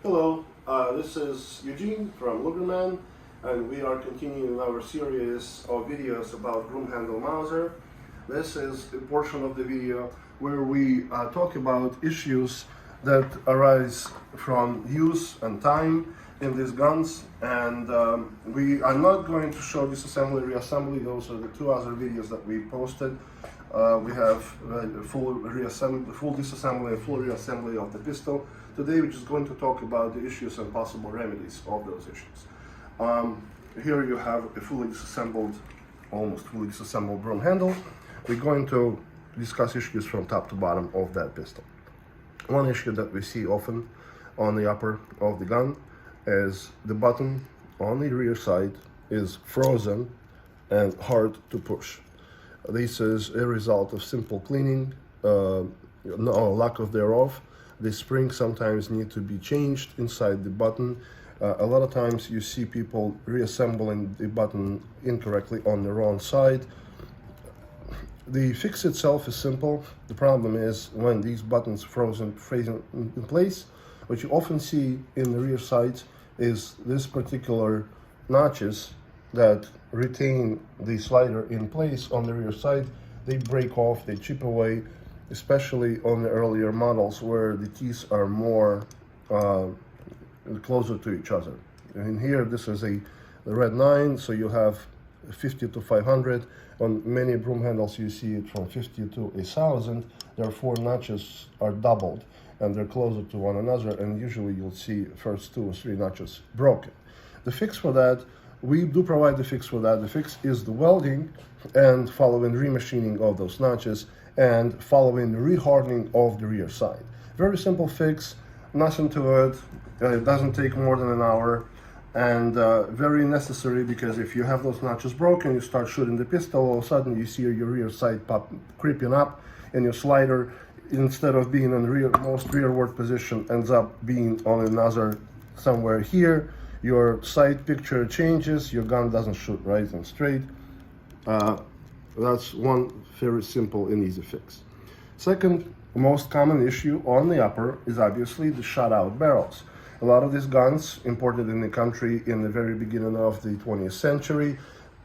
Hello, this is Eugene from Lugerman, and we are continuing our series of videos about Broomhandle Mauser. This is a portion of the video where we talk about issues that arise from use and time in these guns, and we are not going to show disassembly, reassembly. Those are the two other videos that we posted. We have full disassembly and full reassembly of the pistol. Today we're just going to talk about the issues and possible remedies of those issues. Here you have a fully disassembled, almost fully disassembled Broomhandle. We're going to discuss issues from top to bottom of that pistol. One issue that we see often on the upper of the gun is the button on the rear side is frozen and hard to push. This is a result of simple cleaning, or lack of thereof. The springs sometimes need to be changed inside the button. A lot of times you see people reassembling the button incorrectly on the wrong side. The fix itself is simple. The problem is when these buttons freezing in place, what you often see in the rear sides is this particular notches that retain the slider in place on the rear side. They break off, they chip away, especially on the earlier models where the teeth are more closer to each other. And here this is the red 9, so you have 50 to 500. On many broom handles you see it from 50 to 1000. Therefore notches are doubled and they're closer to one another, and usually you'll see first 2 or 3 notches broken. The fix for that, we do provide the fix for that. The fix is the welding and following remachining of those notches and following the rehardening of the rear side. Very simple fix, nothing to it. It doesn't take more than an hour, and very necessary, because if you have those notches broken, you start shooting the pistol, all of a sudden you see your rear side creeping up, and your slider, instead of being in the most rearward position, ends up being on another somewhere here. Your sight picture changes, your gun doesn't shoot right and straight. That's one very simple and easy fix. Second most common issue on the upper is obviously the shutout barrels. A lot of these guns imported in the country in the very beginning of the 20th century,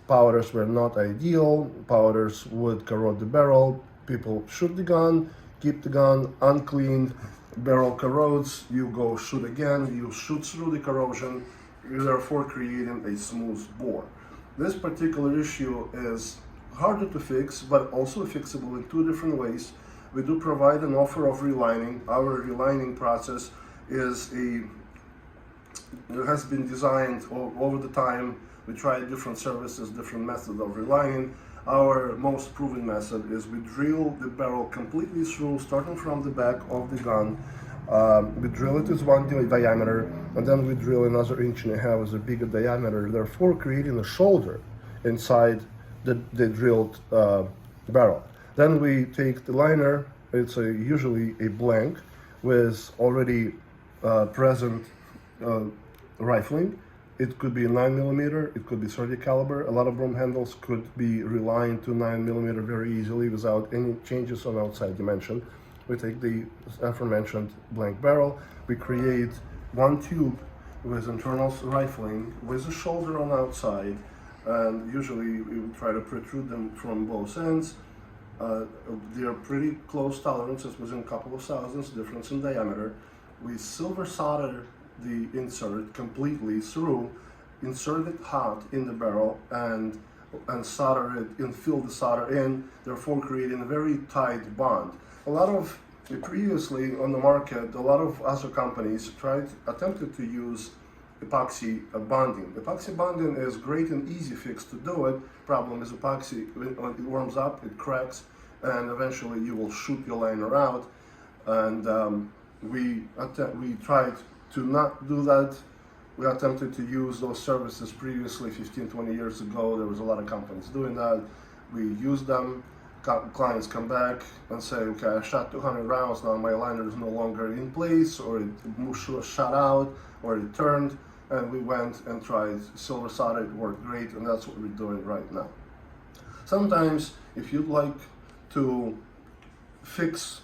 powders were not ideal, powders would corrode the barrel, people shoot the gun, keep the gun uncleaned, barrel corrodes, you go shoot again, you shoot through the corrosion, you're therefore creating a smooth bore. This particular issue is harder to fix, but also fixable in 2 different ways. We do provide an offer of relining. Our relining process has been designed over the time. We tried different services, different methods of relining. Our most proven method is we drill the barrel completely through, starting from the back of the gun. We drill it with 1 diameter, and then we drill another 1.5 inches as a bigger diameter, therefore creating a shoulder inside the drilled barrel. Then we take the liner, it's usually a blank with already present rifling. It could be a 9mm, it could be 30 caliber. A lot of broom handles could be relined to 9mm very easily without any changes on outside dimension. We take the aforementioned blank barrel, we create 1 tube with internal rifling with a shoulder on outside, and usually we would try to protrude them from both ends. They're pretty close tolerances, within a couple of thousandths difference in diameter. We silver solder the insert completely through, insert it hot in the barrel, and solder it and fill the solder in, therefore creating a very tight bond. A lot of previously on the market, a lot of other companies attempted to use epoxy bonding. Epoxy bonding is great and easy fix to do it. Problem is epoxy, when it warms up, it cracks, and eventually you will shoot your liner out. And we tried to not do that. We attempted to use those services previously, 15-20 years ago. There was a lot of companies doing that. We used them. Clients come back and say, okay, I shot 200 rounds, now my liner is no longer in place, or it shot out, or it turned, and we went and tried silver solder. It worked great, and that's what we're doing right now. Sometimes, if you'd like to fix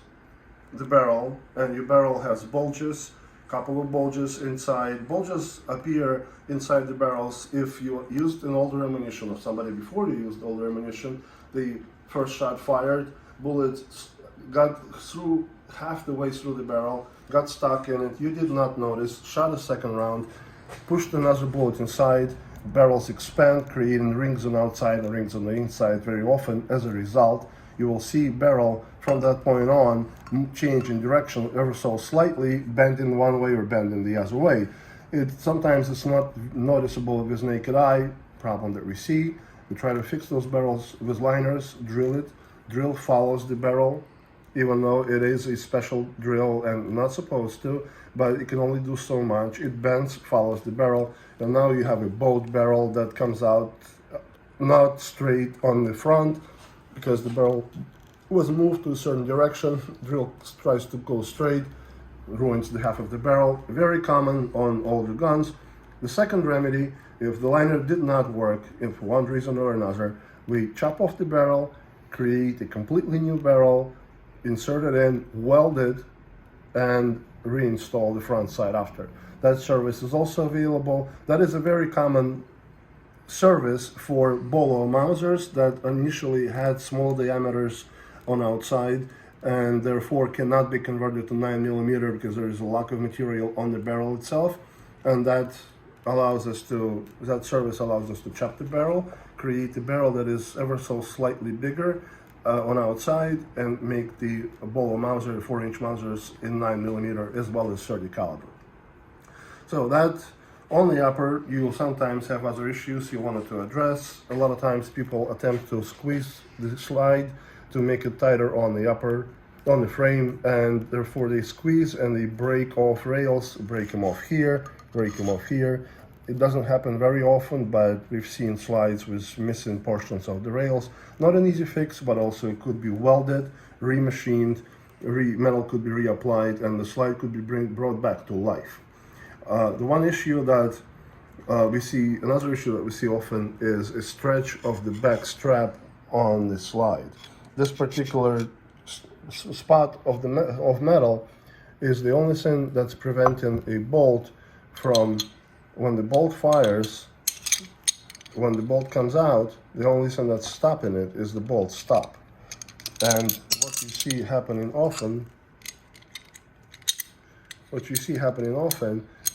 the barrel, and your barrel has bulges, couple of bulges inside. Bulges appear inside the barrels if you used an older ammunition, or somebody before you used older ammunition, the first shot fired, bullet got through half the way through the barrel, got stuck in it, you did not notice, shot a second round, pushed another bullet inside, barrels expand, creating rings on the outside and rings on the inside. Very often, as a result, you will see barrel from that point on change in direction ever so slightly, bend in one way or bend in the other way. Sometimes it's not noticeable with naked eye, problem that we see. We try to fix those barrels with liners, drill it. Drill follows the barrel, even though it is a special drill and not supposed to, but it can only do so much. It bends, follows the barrel, and now you have a boat barrel that comes out not straight on the front because the barrel was moved to a certain direction. Drill tries to go straight, ruins the half of the barrel. Very common on older guns. The second remedy, if the liner did not work, if for one reason or another, we chop off the barrel, create a completely new barrel, insert it in, weld it, and reinstall the front side after. That service is also available. That is a very common service for bolo Mausers that initially had small diameters on outside and therefore cannot be converted to 9mm because there is a lack of material on the barrel itself, and that service allows us to chop the barrel, create a barrel that is ever so slightly bigger on outside, and make the bolo Mauser 4-inch Mausers in 9mm as well as 30 caliber. So that on the upper, you will sometimes have other issues you wanted to address. A lot of times people attempt to squeeze the slide to make it tighter on the upper, on the frame, and therefore they squeeze and they break off rails, break them off here, break them off here. It doesn't happen very often, but we've seen slides with missing portions of the rails. Not an easy fix, but also it could be welded, remachined, metal could be reapplied, and the slide could be brought back to life. The one issue that another issue that we see often is a stretch of the back strap on the slide. This particular spot of metal is the only thing that's preventing a bolt from, when the bolt fires, when the bolt comes out, the only thing that's stopping it is the bolt stop. And what you see happening often,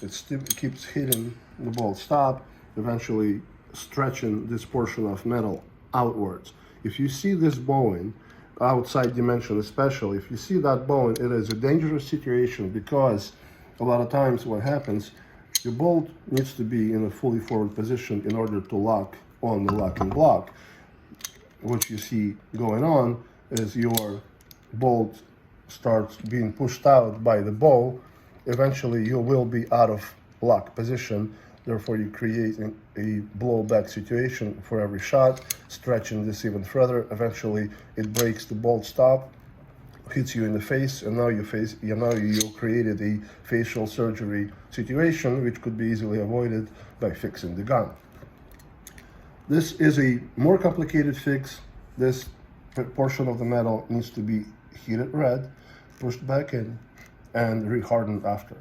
it keeps hitting the bolt stop, eventually stretching this portion of metal outwards. If you see this bowing, outside dimension especially, if you see that bowing, it is a dangerous situation because a lot of times what happens, your bolt needs to be in a fully forward position in order to lock on the locking block. What you see going on is your bolt starts being pushed out by the bow. Eventually you will be out of lock position. Therefore you create a blowback situation for every shot, stretching this even further. Eventually it breaks the bolt stop, hits you in the face, and now you created a facial surgery situation which could be easily avoided by fixing the gun. This is a more complicated fix. This portion of the metal needs to be heated red, pushed back in, and re-hardened after.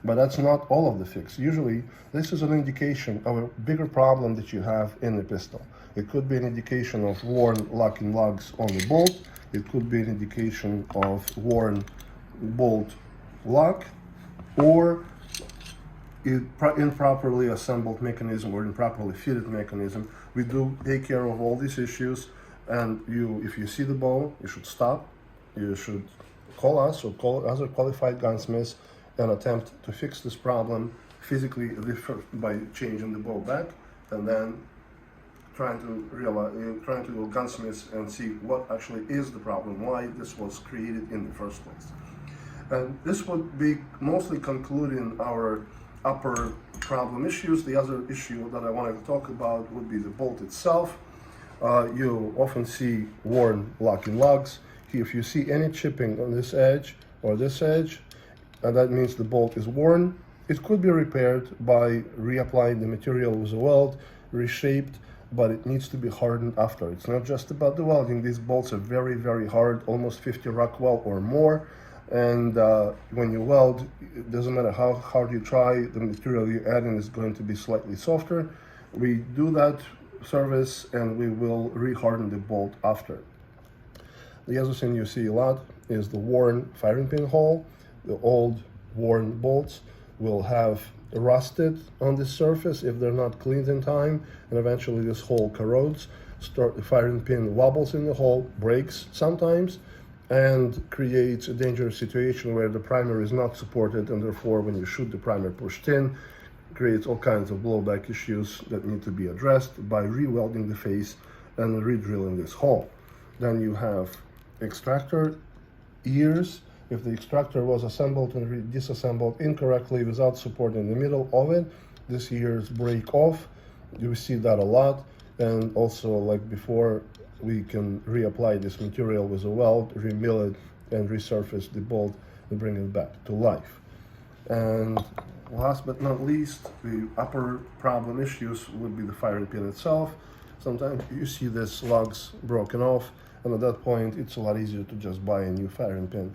But that's not all of the fix. Usually this is an indication of a bigger problem that you have in the pistol. It could be an indication of worn locking lugs on the bolt. It could be an indication of worn bolt lock, or improperly assembled mechanism or improperly fitted mechanism. We do take care of all these issues, and if you see the bow, you should stop. You should call us or call other qualified gunsmiths and attempt to fix this problem physically by changing the bow back, and then trying to go gunsmiths and see what actually is the problem, why this was created in the first place. And this would be mostly concluding our upper problem issues. The other issue that I wanted to talk about would be the bolt itself. You often see worn locking lugs. If you see any chipping on this edge or this edge, that means the bolt is worn. It could be repaired by reapplying the material with a weld, reshaped, but it needs to be hardened after. It's not just about the welding. These bolts are very, very hard, almost 50 Rockwell or more. And when you weld, it doesn't matter how hard you try, the material you add in is going to be slightly softer. We do that service and we will re-harden the bolt after. The other thing you see a lot is the worn firing pin hole. The old worn bolts will have rusted on the surface if they're not cleaned in time, and eventually this hole corrodes. The firing pin wobbles in the hole, breaks sometimes, and creates a dangerous situation where the primer is not supported, and therefore when you shoot the primer pushed in, creates all kinds of blowback issues that need to be addressed by re-welding the face and re-drilling this hole. Then you have extractor ears. If the extractor was assembled and disassembled incorrectly without support in the middle of it, these ears break off. You see that a lot. And also, like before, we can reapply this material with a weld, remill it, and resurface the bolt and bring it back to life. And last but not least, the upper problem issues would be the firing pin itself. Sometimes you see the slugs broken off, and at that point it's a lot easier to just buy a new firing pin.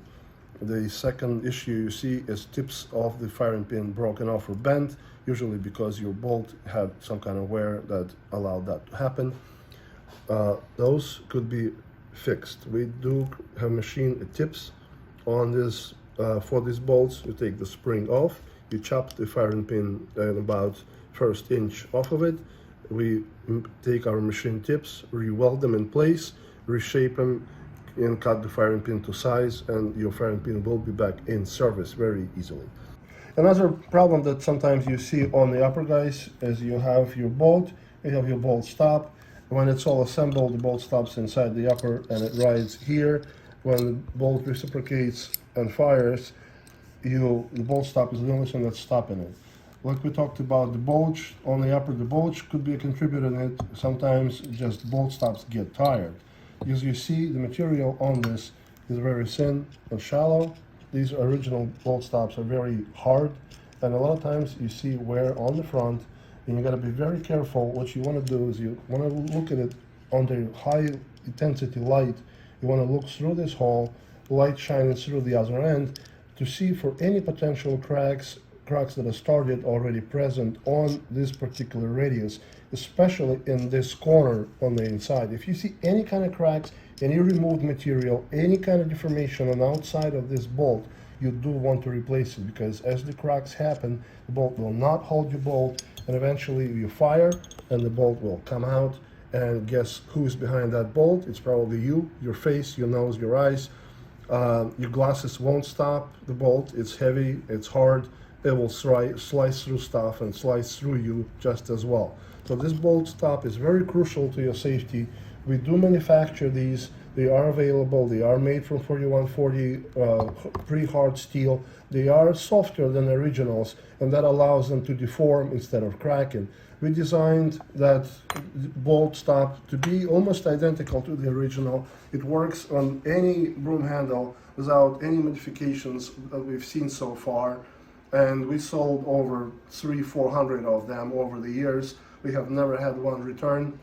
The second issue you see is tips of the firing pin broken off or bent, usually because your bolt had some kind of wear that allowed that to happen. Those could be fixed. We do have machine tips on this for these bolts. You take the spring off, you chop the firing pin at about first inch off of it. We take our machine tips, re-weld them in place, reshape them, and cut the firing pin to size, and your firing pin will be back in service very easily. Another problem that sometimes you see on the upper guys is you have your bolt stop. When it's all assembled, the bolt stops inside the upper and it rides here. When the bolt reciprocates and fires, the bolt stop is the only thing that's stopping it. Like we talked about the bulge on the upper, the bulge could be a contributor in it. Sometimes just bolt stops get tired. As you see, the material on this is very thin and shallow. These original bolt stops are very hard, and a lot of times you see wear on the front, and you got to be very careful. What you want to do is you want to look at it under high intensity light. You want to look through this hole, light shining through the other end, to see for any potential cracks that are started already present on this particular radius, especially in this corner on the inside. If you see any kind of cracks, any removed material, any kind of deformation on the outside of this bolt, you do want to replace it, because as the cracks happen, the bolt will not hold your bolt, and eventually you fire and the bolt will come out, and guess who's behind that bolt? It's probably you, your face, your nose, your eyes. Your glasses won't stop the bolt. It's heavy, it's hard. It will slice through stuff and slice through you just as well. So this bolt stop is very crucial to your safety. We do manufacture these. They are available. They are made from 4140 pre-hard steel. They are softer than the originals, and that allows them to deform instead of cracking. We designed that bolt stop to be almost identical to the original. It works on any broom handle without any modifications that we've seen so far. And we sold over 300-400 of them over the years. We have never had one return,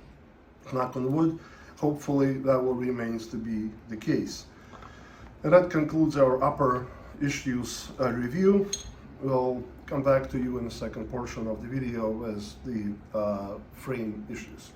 knock on wood. Hopefully that will remain to be the case. And that concludes our upper issues review. We'll come back to you in the second portion of the video as the frame issues.